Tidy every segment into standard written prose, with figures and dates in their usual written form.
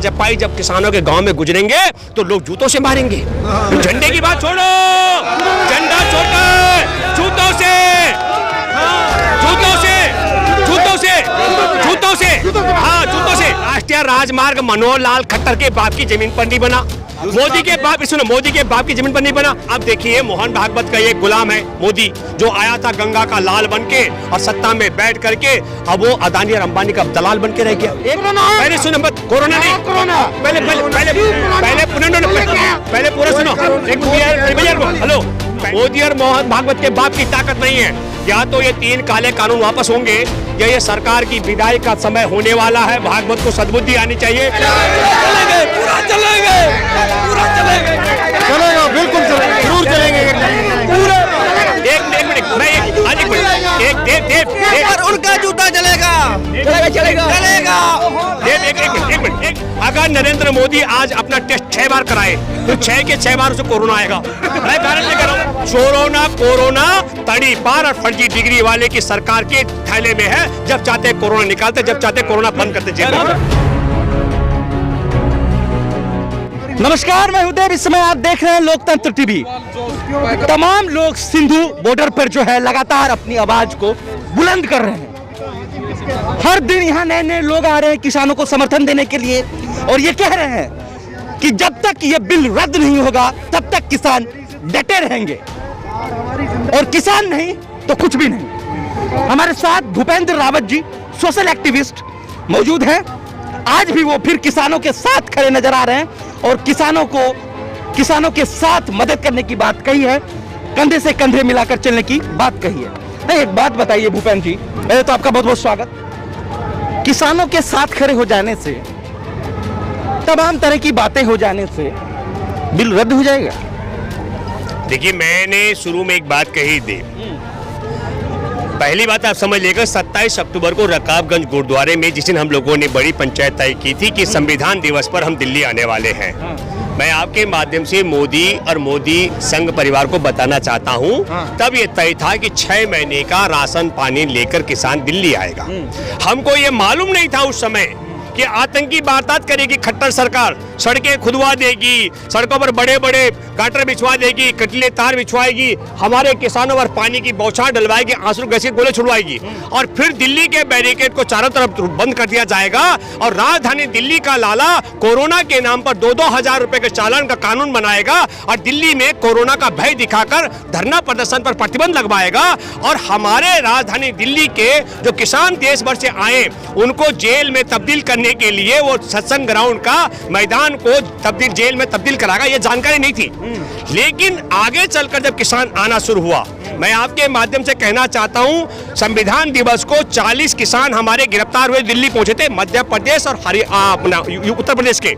भाजपाई जब किसानों के गांव में गुजरेंगे तो लोग जूतों से मारेंगे। झंडे की बात छोड़ो, झंडा छोड़कर जूतों से, जूतों से, जूतों से, जूतों से, हाँ जूतों से। राष्ट्रीय राजमार्ग मनोहर लाल खट्टर के बाप की जमीन पर नहीं बना, मोदी के बाप, सुनो, मोदी के बाप की जमीन पर नहीं बना। अब देखिए मोहन भागवत का ये गुलाम है मोदी, जो आया था गंगा का लाल बनके और सत्ता में बैठ करके अब वो अदानी और अंबानी का दलाल बन के रह गया। पहले सुनो, कोरोना नहीं, पहले पहले पहले पहले पूरा सुनो। हेलो, मोदी और मोहन भागवत के बाप की ताकत नहीं है। या तो ये 3 काले कानून वापस होंगे या ये सरकार की विदाई का समय होने वाला है। भागवत को सद्बुद्धि आनी चाहिए। पूरा चलेंगे, पूरा चलेंगे, चलेगा, बिल्कुल चलेगा, जरूर चलेंगे। उनका जूता चलेगा, चलेगा, चलेगा, चलेगा। एक मिनट, अगर नरेंद्र मोदी आज अपना टेस्ट 6 बार कराए तो 6 के 6 बार उसे कोरोना आएगा। मैं गारंटी कर रहा हूँ, कोरोना तड़ी पार और फर्जी डिग्री वाले की सरकार के थैले में है। जब चाहते कोरोना निकालते, जब चाहते कोरोना बंद करते। जेल नमस्कार, मैं उदय। इस समय आप देख रहे हैं लोकतंत्र टीवी। तमाम लोग सिंधु बॉर्डर पर जो है लगातार अपनी आवाज को बुलंद कर रहे हैं। हर दिन यहाँ नए नए लोग आ रहे हैं किसानों को समर्थन देने के लिए और ये कह रहे हैं कि जब तक ये बिल रद्द नहीं होगा तब तक किसान डटे रहेंगे और किसान नहीं तो कुछ भी नहीं। हमारे साथ भूपेंद्र रावत जी, सोशल एक्टिविस्ट, मौजूद हैं। आज भी वो फिर किसानों के साथ खड़े नजर आ रहे हैं और किसानों के साथ मदद करने की बात कही है, कंधे से कंधे मिलाकर चलने की बात कही है। नहीं, एक बात बताइए भूपेंद्र जी, पहले तो आपका बहुत बहुत स्वागत। किसानों के साथ खड़े हो जाने से, तमाम तरह की बातें हो जाने से बिल रद्द हो जाएगा? देखिए, मैंने शुरू में एक बात कही थी। पहली बात आप समझ लेगा, 27 अक्टूबर को रकाबगंज गुरुद्वारे में जिस दिन हम लोगों ने बड़ी पंचायत तय की थी कि संविधान दिवस पर हम दिल्ली आने वाले हैं। मैं आपके माध्यम से मोदी और मोदी संघ परिवार को बताना चाहता हूं, तब ये तय था कि 6 महीने का राशन पानी लेकर किसान दिल्ली आएगा। हमको ये मालूम नहीं था उस समय कि आतंकी वारदात करेगी खट्टर सरकार, सड़कें खुदवा देगी, सड़कों पर बड़े बड़े गाटर बिछवा देगी, कटीले तार बिछवाएगी, हमारे किसानों पर पानी की बौछार डलवाएगी, आंसू गैस के गोले छुड़वाएगी और फिर दिल्ली के बैरिकेड को चारों तरफ बंद कर दिया जाएगा और राजधानी दिल्ली का लाला कोरोना के नाम पर 2-2 हजार रुपए के चालान का कानून बनाएगा और दिल्ली में कोरोना का भय दिखाकर धरना प्रदर्शन पर प्रतिबंध लगवाएगा और हमारे राजधानी दिल्ली के जो किसान देश भर से आए उनको जेल में तब्दील करने के लिए वो सत्संग ग्राउंड का मैदान को जेल में तब्दील कराएगा। ये जानकारी नहीं थी, लेकिन आगे चलकर जब किसान आना शुरू हुआ, मैं आपके माध्यम से कहना चाहता हूं, संविधान दिवस को 40 किसान हमारे गिरफ्तार हुए दिल्ली पहुंचे थे, मध्य प्रदेश और अपना उत्तर प्रदेश के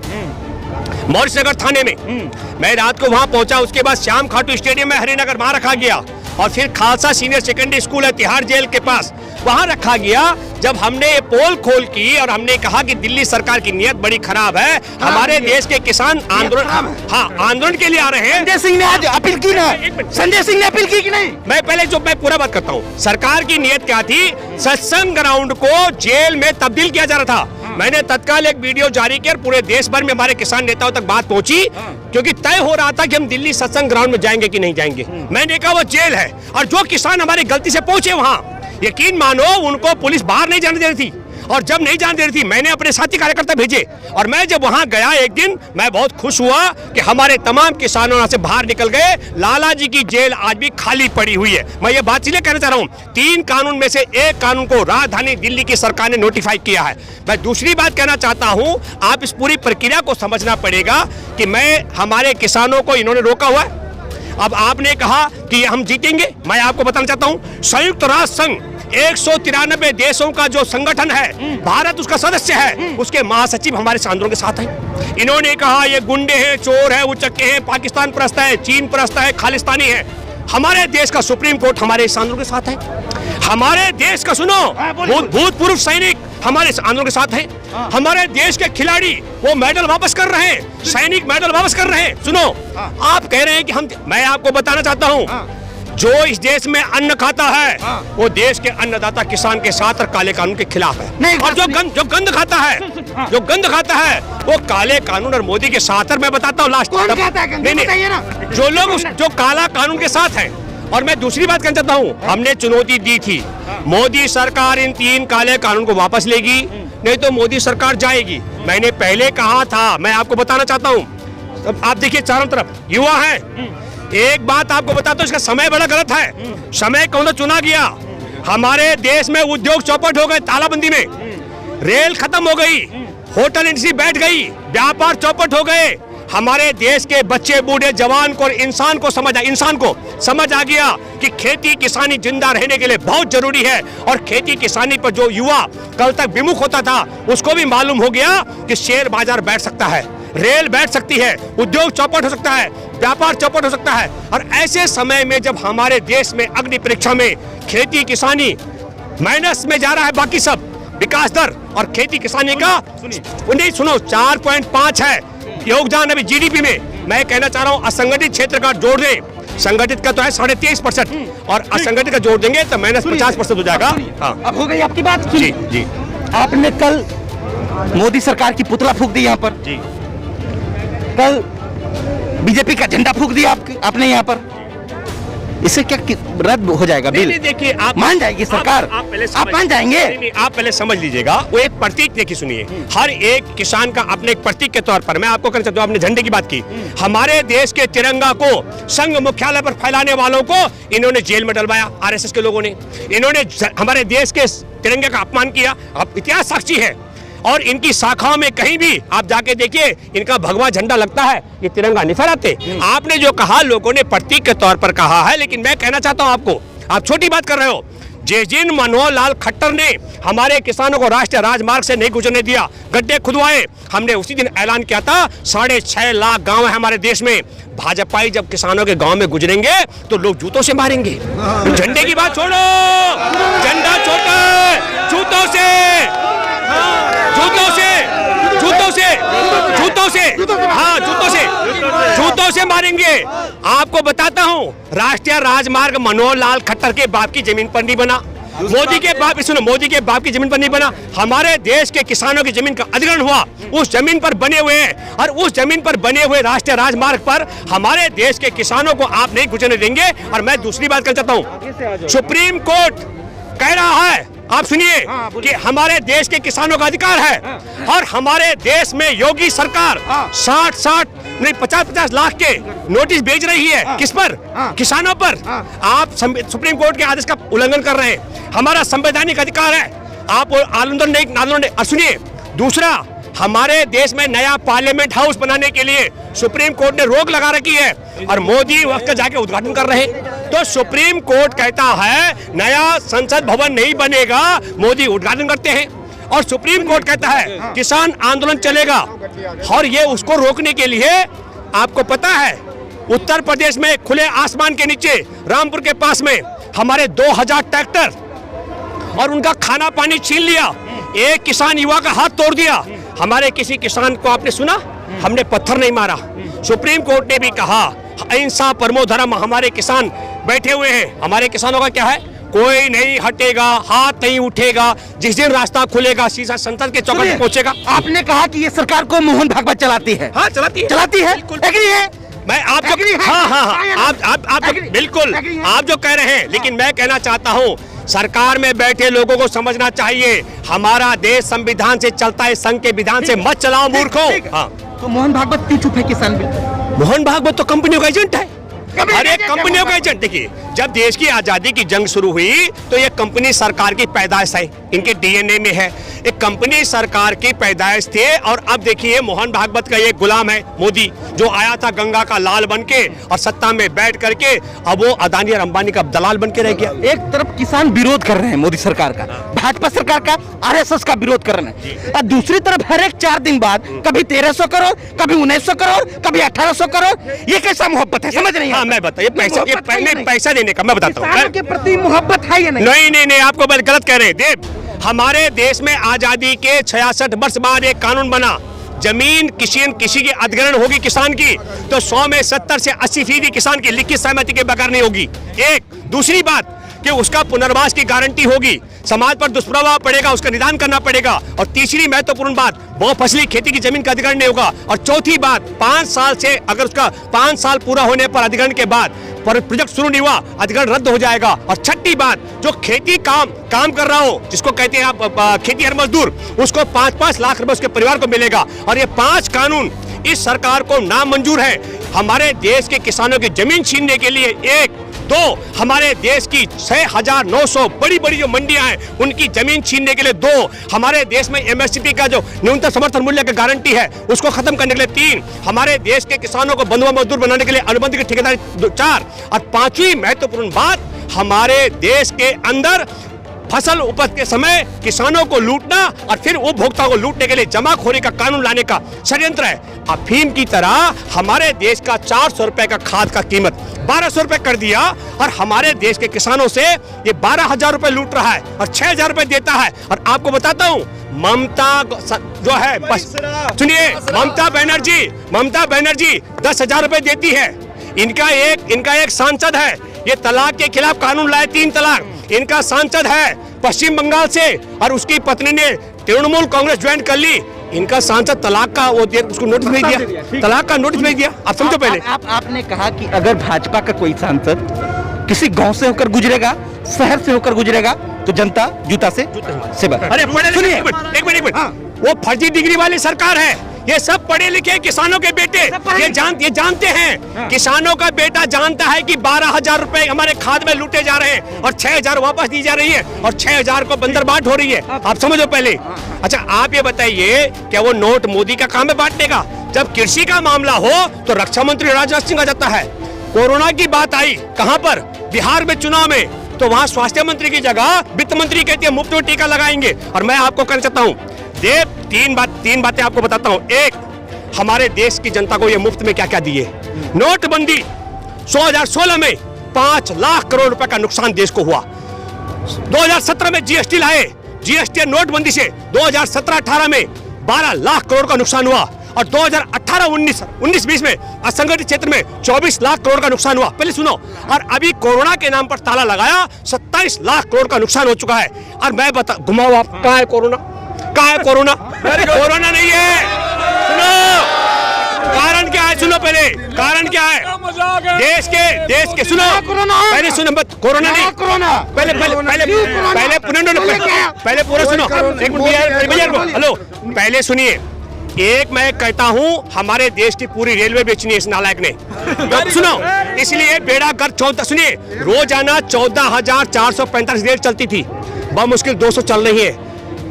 मौर्य नगर थाने में। मैं रात को वहां पहुंचा, उसके बाद श्याम खाटू स्टेडियम में हरिनगर वहां रखा गया और फिर खालसा सीनियर सेकेंडरी स्कूल है तिहाड़ जेल के पास, वहां रखा गया। जब हमने ये पोल खोल की और हमने कहा कि दिल्ली सरकार की नीयत बड़ी खराब है, हमारे देश के किसान आंदोलन के लिए आ रहे हैं। संजय सिंह ने आज अपील की ना, संजय सिंह ने अपील की कि नहीं? मैं पूरा बात करता हूँ। सरकार की नीयत क्या थी? सत्संग ग्राउंड को जेल में तब्दील किया जा रहा था। मैंने तत्काल एक वीडियो जारी किया, पूरे देश भर में हमारे किसान नेताओं तक बात पहुंची, क्योंकि तय हो रहा था कि हम दिल्ली सत्संग ग्राउंड में जाएंगे कि नहीं जाएंगे। मैंने कहा वो जेल है और जो किसान हमारे गलती से पहुंचे वहां, यकीन मानो उनको पुलिस बाहर नहीं जाने दे रही थी और जब नहीं जाने दे रही थी मैंने अपने साथी कार्यकर्ता भेजे और मैं जब वहां गया एक दिन, मैं बहुत खुश हुआ कि हमारे तमाम किसानों यहाँ से बाहर निकल गए। लाला जी की जेल आज भी खाली पड़ी हुई है। मैं ये बात इसलिए कहना चाह रहा हूँ, 3 कानून में से एक कानून को राजधानी दिल्ली की सरकार ने नोटिफाई किया है। मैं दूसरी बात कहना चाहता हूँ, आप इस पूरी प्रक्रिया को समझना पड़ेगा कि हमारे किसानों को इन्होंने रोका हुआ है। अब आपने कहा कि हम जीतेंगे, मैं आपको बताना चाहता हूं, संयुक्त राष्ट्र संघ 193 देशों का जो संगठन है, भारत उसका सदस्य है, उसके महासचिव हमारे आंदोलन के साथ हैं। इन्होंने कहा ये गुंडे हैं, चोर है, उचक्के हैं, पाकिस्तान परस्त है, चीन परस्त है, खालिस्तानी है। हमारे देश का सुप्रीम कोर्ट हमारे इस आंदोलन के साथ है। हमारे देश का सुनो भूतपूर्व सैनिक हमारे इस आंदोलन के साथ है। हमारे देश के खिलाड़ी वो मेडल वापस कर रहे हैं, सैनिक मेडल वापस कर रहे हैं। सुनो, आप कह रहे हैं कि मैं आपको बताना चाहता हूं, जो इस देश में अन्न खाता है वो देश के अन्नदाता किसान के साथ और काले कानून के खिलाफ है। और जो गंद खाता है वो काले कानून और मोदी के साथ। और मैं बताता हूँ लास्ट, नहीं, जो लोग जो काला कानून के साथ है। और मैं दूसरी बात कहना चाहता हूँ, हमने चुनौती दी थी, मोदी सरकार इन 3 काले कानून को वापस लेगी, नहीं तो मोदी सरकार जाएगी। मैंने पहले कहा था, मैं आपको बताना चाहता हूँ। आप देखिए चारों तरफ युवा है। एक बात आपको बताता हूँ, इसका समय बड़ा गलत है। समय कौन सा चुना गया? हमारे देश में उद्योग चौपट हो गए, तालाबंदी में रेल खत्म हो गई, होटल इंडस्ट्री बैठ गई, व्यापार चौपट हो गए। हमारे देश के बच्चे, बूढ़े, जवान को, इंसान को समझ आ गया कि खेती किसानी जिंदा रहने के लिए बहुत जरूरी है। और खेती किसानी पर जो युवा कल तक विमुख होता था, उसको भी मालूम हो गया कि शेयर बाजार बैठ सकता है, रेल बैठ सकती है, उद्योग चौपट हो सकता है, व्यापार चौपट हो सकता है। और ऐसे समय में जब हमारे देश में अग्नि परीक्षा में खेती किसानी माइनस में जा रहा है, बाकी सब विकास दर और खेती किसानी का नहीं सुनो 4.5 है योगदान अभी जीडीपी में। मैं कहना चाह रहा हूँ असंगठित क्षेत्र का जोड़ दें, संगठित का तो है 23.5% और असंगठित का जोड़ देंगे तो -50% हो जाएगा। हाँ, अब हो गई आपकी बात। जी जी। आपने कल मोदी सरकार की पुतला फूंक दी यहाँ पर जी, कल बीजेपी का झंडा फूंक दिया आपने यहाँ पर, इससे क्या रद्द हो जाएगा बिल? नहीं, देखिए आप मान जाएगी सरकार, आप मान जाएंगे? नहीं, आप पहले समझ लीजिएगा, वो एक प्रतीक। देखिए सुनिए, हर एक किसान का अपने एक प्रतीक के तौर पर मैं आपको कहना चाहता हूँ, आपने झंडे की बात की, हमारे देश के तिरंगा को संघ मुख्यालय पर फैलाने वालों को इन्होंने जेल में डलवाया, आरएसएस के लोगों ने। इन्होंने हमारे देश के तिरंगे का अपमान किया, अब इतिहास साक्षी है। और इनकी शाखाओं में कहीं भी आप जाके देखिए, इनका भगवा झंडा लगता है, ये तिरंगा नहीं फहराते। आपने जो कहा लोगों ने प्रतीक के तौर पर कहा है, लेकिन मैं कहना चाहता हूं आपको, आप छोटी बात कर रहे हो। जिस दिन मनोहर लाल खट्टर ने हमारे किसानों को राष्ट्रीय राजमार्ग से नहीं गुजरने दिया, गड्ढे खुदवाए, हमने उसी दिन ऐलान किया था 6.5 लाख गांव है हमारे देश में, भाजपाई जब किसानों के गांव में गुजरेंगे तो लोग जूतों से मारेंगे। झंडे की बात छोड़ो, झंडा छोटा, जूतों से जूतों से मारेंगे। आपको बताता हूं, राष्ट्रीय राजमार्ग मनोहर लाल खट्टर के बाप की जमीन पर नहीं बना, मोदी के बाप की जमीन पर नहीं बना, हमारे देश के किसानों की जमीन का अधिग्रहण हुआ, उस जमीन पर बने हुए हैं। और उस जमीन पर बने हुए राष्ट्रीय राजमार्ग पर हमारे देश के किसानों को आप नहीं गुजरने देंगे। और मैं दूसरी बात करना चाहता हूं, सुप्रीम कोर्ट कह रहा है, आप सुनिए, कि हमारे देश के किसानों का अधिकार है। और हमारे देश में योगी सरकार 50 लाख के नोटिस भेज रही है, किस पर? किसानों पर। आप सुप्रीम कोर्ट के आदेश का उल्लंघन कर रहे हैं, हमारा संवैधानिक अधिकार है, आप आंदोलन नहीं। सुनिए, दूसरा, हमारे देश में नया पार्लियामेंट हाउस बनाने के लिए सुप्रीम कोर्ट ने रोक लगा रखी है और मोदी वक्त जाके उद्घाटन कर रहे हैं। तो सुप्रीम कोर्ट कहता है नया संसद भवन नहीं बनेगा, मोदी उद्घाटन करते हैं। और सुप्रीम कोर्ट कहता है किसान आंदोलन चलेगा। और ये उसको रोकने के लिए, आपको पता है, उत्तर प्रदेश में खुले आसमान के नीचे रामपुर के पास में हमारे 2000 ट्रैक्टर और उनका खाना पानी छीन लिया, एक किसान युवा का हाथ तोड़ दिया। हमारे किसी किसान को आपने सुना? हमने पत्थर नहीं मारा। सुप्रीम कोर्ट ने भी कहा अहिंसा परमो धर्म, हमारे किसान बैठे हुए हैं। हमारे किसानों का क्या है? कोई नहीं हटेगा, हाथ नहीं उठेगा, जिस दिन रास्ता खुलेगा सीधा संसद के चौखट पर पहुंचेगा। आपने कहा कि ये सरकार को मोहन भागवत चलाती है। हाँ, चलाती है। एग्री है? मैं आप बिल्कुल आप जो कह रहे हैं, लेकिन मैं कहना चाहता हूँ सरकार में बैठे लोगों को समझना चाहिए, हमारा देश संविधान से चलता है, संघ के विधान से मत चलाओ मूर्खों। हाँ, तो मोहन भागवत क्यों चुप है किसान बिल? मोहन भागवत तो कंपनियों का एजेंट है, हर एक कंपनियों का एजेंट। देखिए, जब देश की आजादी की जंग शुरू हुई तो ये कंपनी सरकार की पैदाइश है, इनके डीएनए में है, एक कंपनी सरकार की पैदाइश थे। और अब देखिए मोहन भागवत का ये गुलाम है मोदी, जो आया था गंगा का लाल बनके और सत्ता में बैठ करके अब वो अदानी और अंबानी का दलाल बनके रह गया। एक तरफ किसान विरोध कर रहे हैं मोदी सरकार का, भाजपा सरकार का, आरएसएस का विरोध कर रहे हैं, और दूसरी तरफ हर एक 4 दिन बाद कभी 1300 करोड़, कभी 1900 करोड़, कभी 1800 करोड़। ये कैसा मोहब्बत है? समझ नहीं। हाँ, मैं बताइए, पैसा देने का मैं बताता हूँ। किसानों के प्रति मोहब्बत है या नहीं? नहीं, आपको गलत कह रहे हैं। देव, हमारे देश में आजादी के 66 वर्ष बाद एक कानून बना जमीन किसी की अधिग्रहण होगी किसान की तो 100 में 70 से 80% किसान की लिखित सहमति के बगैर नहीं होगी। एक दूसरी बात कि उसका पुनर्वास की गारंटी होगी, समाज पर दुष्प्रभाव पड़ेगा उसका निदान करना पड़ेगा। और तीसरी महत्वपूर्ण बात, बहुफसली खेती की जमीन का अधिग्रहण नहीं होगा। और चौथी बात, 5 साल से अगर उसका 5 साल पूरा होने पर अधिग्रहण के बाद प्रोजेक्ट शुरू नहीं हुआ, अधिग्रहण रद्द हो जाएगा। और छठी बात, जो खेती काम कर रहा हो, जिसको कहते हैं आप खेती हर मजदूर, उसको 5-5 लाख रुपए उसके परिवार को मिलेगा। और ये 5 कानून इस सरकार को नामंजूर है। हमारे देश के किसानों की जमीन छीनने के लिए, एक दो हमारे देश की 6,900 बड़ी बड़ी जो मंडियां हैं उनकी जमीन छीनने के लिए, 2 हमारे देश में एमएसपी का जो न्यूनतम समर्थन मूल्य की गारंटी है उसको खत्म करने के लिए, 3 हमारे देश के किसानों को बंधुआ मजदूर बनाने के लिए अनुबंध की ठेकेदारी, 4 और 5वीं महत्वपूर्ण बात, हमारे देश के अंदर फसल उपज के समय किसानों को लूटना और फिर उपभोक्ताओं को लूटने के लिए जमाखोरी का कानून लाने का षड्यंत्र है। अफीम की तरह हमारे देश का 400 रुपए का खाद का कीमत 1200 रुपए कर दिया और हमारे देश के किसानों से ये 12,000 रुपए लूट रहा है और 6,000 रुपए देता है। और आपको बताता हूँ, ममता जो है, बस सुनिए, ममता बनर्जी 10,000 रुपए देती है। इनका एक सांसद है, ये तलाक के खिलाफ कानून लाए, 3 तलाक। इनका सांसद है पश्चिम बंगाल से और उसकी पत्नी ने तृणमूल कांग्रेस ज्वाइन कर ली। इनका सांसद तलाक का उसको नोटिस भेज दिया, तलाक का नोटिस भेज दिया। आप समझो पहले। आपने कहा कि अगर भाजपा का कोई सांसद किसी गांव से होकर गुजरेगा, शहर से होकर गुजरेगा, तो जनता जूता से अरे सुनिए, एक मिनट, वो फर्जी डिग्री वाली सरकार है। ये सब पढ़े लिखे किसानों के बेटे ये जानते हैं। किसानों का बेटा जानता है कि 12,000 रुपए हमारे खाद में लूटे जा रहे हैं और 6,000 वापस दी जा रही है और 6,000 को बंदर बांट हो रही है। आप समझो पहले। अच्छा, आप ये बताइए, क्या वो नोट मोदी का काम है बांटने का? जब कृषि का मामला हो तो रक्षा मंत्री राजनाथ सिंह आ जाता है। कोरोना की बात आई कहां पर? बिहार में चुनाव में, तो वहां स्वास्थ्य मंत्री की जगह वित्त मंत्री कहती है मुफ्त में टीका लगाएंगे। और मैं आपको कहना चाहता हूं, तीन बातें आपको बताता हूं। एक, हमारे देश की जनता को ये मुफ्त में क्या क्या दिए। नोटबंदी 2016 में 5 लाख करोड़ रुपए का नुकसान देश को हुआ। 2017 में जीएसटी लाए, जीएसटी नोटबंदी से 2017-18 में 12 लाख करोड़ का नुकसान हुआ। और 2018-19 में असंगठित क्षेत्र में 24 लाख करोड़ का नुकसान हुआ। पहले सुनो। और अभी कोरोना के नाम पर ताला लगाया, 27 लाख करोड़ का नुकसान हो चुका है। और मैं घुमाओ आप, कहाँ है कोरोना? कहाँ है कोरोना? कोरोना नहीं है। सुनो, कारण क्या है? सुनो पहले, कारण क्या है? देश के सुनो, पहले सुनो, कोरोना नहीं, पहले पूरा सुनो। हेलो, पहले सुनिए। एक मैं कहता हूं, हमारे देश की पूरी रेलवे बेचनी है इस नालायक ने। सुनो, इसलिए बेड़ा गर्क 14, सुनिए, रोजाना 14,445 रेल चलती थी, बमुश्किल 200 चल रही है।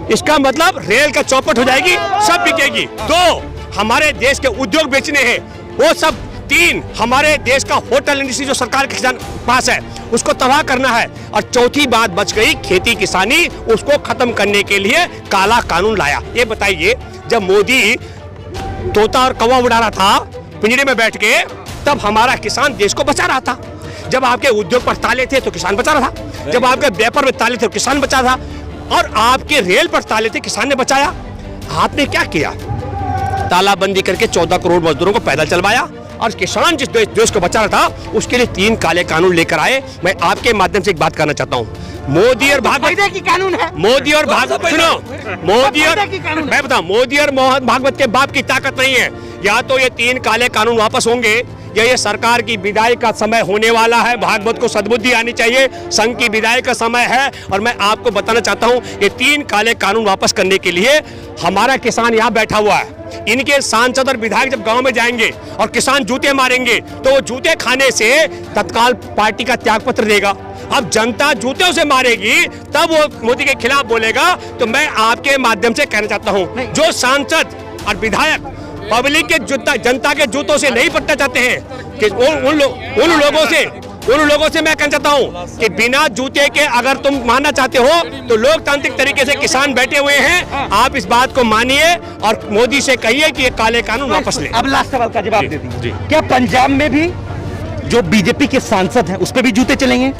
इसका मतलब रेल का चौपट हो जाएगी, सब बिकेगी। 2, हमारे देश के उद्योग बेचने हैं, वो सब। 3, हमारे देश का होटल इंडस्ट्री जो सरकार के पास है उसको तबाह करना है। और चौथी बात बच गई, खेती किसानी, उसको खत्म करने के लिए काला कानून लाया। ये बताइए, जब मोदी तोता और कौवा उड़ा रहा था पिंजरे में बैठ के, तब हमारा किसान देश को बचा रहा था। जब आपके उद्योग पर ताले थे तो किसान बचा रहा था, जब आपके व्यापार में ताले थे तो किसान बचा था, और आपके रेल पर ताले थे, किसान ने बचाया। आपने क्या किया? तालाबंदी करके 14 करोड़ मजदूरों को पैदल चलवाया और किसान जिस देश को बचा रहा था उसके लिए 3 काले कानून लेकर आए। मैं आपके माध्यम से एक बात करना चाहता हूँ, मोदी और भागवत की कानून है। मोदी और भागवत, सुनो, मैं बताऊं, मोदी और मोहन भागवत के बाप की ताकत नहीं है। या तो ये 3 काले कानून वापस होंगे या ये सरकार की विदाई का समय होने वाला है। भागवत को सद्बुद्धि आनी चाहिए, संघ की विदाई का समय है। और मैं आपको बताना चाहता हूँ, ये 3 काले कानून वापस करने के लिए हमारा किसान यहाँ बैठा हुआ है। इनके सांसद और विधायक जब गांव में जाएंगे और किसान जूते मारेंगे तो वो जूते खाने से तत्काल पार्टी का त्यागपत्र देगा। अब जनता जूतों से मारेगी तब वो मोदी के खिलाफ बोलेगा। तो मैं आपके माध्यम से कहना चाहता हूँ, जो सांसद और विधायक पब्लिक के जनता के जूतों से नहीं पटना चाहते हैं, कि उन लोगों से मैं कहना चाहता हूं कि बिना जूते के अगर तुम मानना चाहते हो तो लोकतांत्रिक तरीके से किसान बैठे हुए हैं, आप इस बात को मानिए और मोदी से कहिए कि ये काले कानून वापस ले। अब लास्ट सवाल का जवाब दे दीजिए, क्या पंजाब में भी जो बीजेपी के सांसद हैं उस पे भी जूते चलेंगे?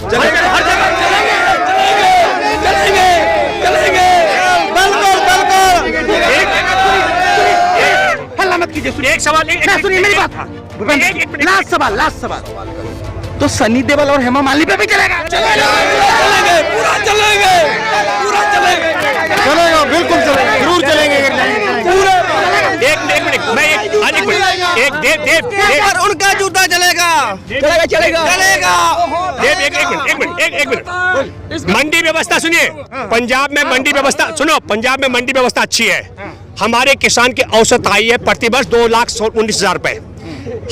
कीजिए, सुनिए। एक सवाल नहीं, सुनिए मेरी बात। लास्ट सवाल। तो सनी देओल और हेमा मालिनी पे भी चलेगा? चलेगा, पूरा चलेगा, बिल्कुल चलेगा, जरूर चलेंगे पूरा। एक मिनट मैं एक देव पर उनका जूता चलेगा। चलेगा। एक मिनट मंडी व्यवस्था सुनिए। पंजाब में मंडी व्यवस्था सुनो, पंजाब में मंडी व्यवस्था अच्छी है। हमारे किसान की औसत आय है प्रतिवर्ष 2,19,000 रुपए।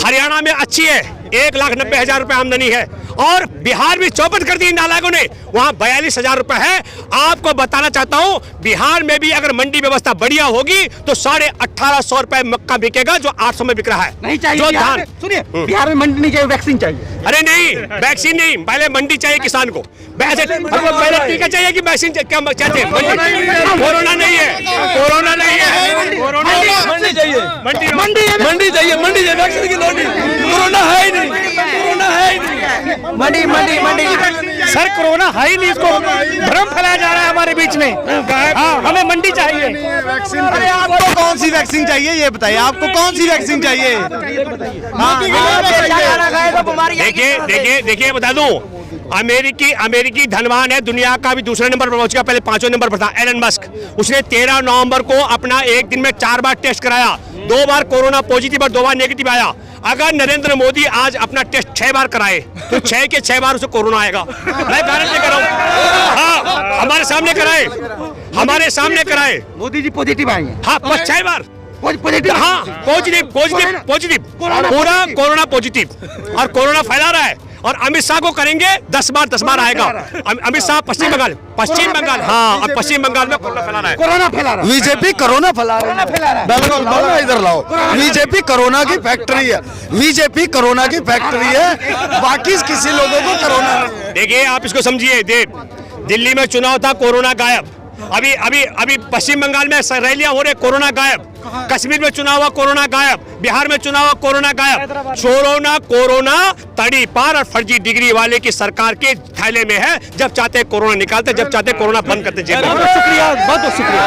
हरियाणा में अच्छी है, 1,90,000 रुपए आमदनी है। और बिहार में चौपट कर दी इन नालायकों ने, वहां 42,000 रुपए है। आपको बताना चाहता हूं, बिहार में भी अगर मंडी व्यवस्था बढ़िया होगी तो 1,850 रुपए मक्का बिकेगा जो 800 में बिक रहा है। नहीं चाहिए जो बिहार में, सुनिए, बिहार में मंडी नहीं चाहिए, वैक्सीन चाहिए। अरे नहीं, वैक्सीन नहीं, पहले मंडी चाहिए किसान को। हमको पहले टीका चाहिए कि वैक्सीन क्या चाहते हैं? कोरोना नहीं है, कोरोना नहीं है, मंडी चाहिए, वैक्सीन की लोड़ नहीं, कोरोना है ही नहीं, मंडी। सर कोरोना है ही नहीं, इसको भ्रम फैलाया जा रहा है हमारे बीच में। हाँ, हमें मंडी चाहिए। अरे आपको कौन सी वैक्सीन चाहिए ये बताइए, आपको कौन सी वैक्सीन चाहिए? देखिए बता दूं, अमेरिकी धनवान है, दुनिया का भी दूसरे नंबर पर पहुंच गया, पहले 5वें नंबर पर था एलन मस्क। उसने 13 नवंबर को अपना एक दिन में 4 बार टेस्ट कराया, 2 बार कोरोना पॉजिटिव और 2 बार नेगेटिव आया। अगर नरेंद्र मोदी आज अपना टेस्ट 6 बार कराए तो 6 के 6 बार उसे कोरोना आएगा। मैं गारंटी कर रहा हूं। हाँ, हमारे सामने कराए। मोदी जी पॉजिटिव आए हैं। हाँ, 6 बार पॉजिटिव। हाँ, पॉजिटिव पूरा कोरोना पॉजिटिव, और कोरोना फैला रहा है। और अमित शाह को करेंगे 10 बार आएगा। अमित शाह पश्चिम बंगाल, हाँ, और पश्चिम बंगाल में कोरोना फैला रहा है। बीजेपी कोरोना फैला रहा है। बिल्कुल, इधर लाओ। बीजेपी कोरोना की फैक्ट्री है, बाकी किसी लोगों को कोरोना नहीं है। देखिए आप इसको समझिए, दिल्ली में चुनाव था, कोरोना गायब। अभी पश्चिम बंगाल में रैलियां हो रही, कोरोना गायब। कश्मीर में चुनाव हुआ, कोरोना गायब। बिहार में चुनाव हुआ, कोरोना गायब। कोरोना तड़ी पार और फर्जी डिग्री वाले की सरकार के थैले में है। जब चाहते कोरोना निकालते, जब चाहते कोरोना बंद करते। शुक्रिया, बहुत शुक्रिया।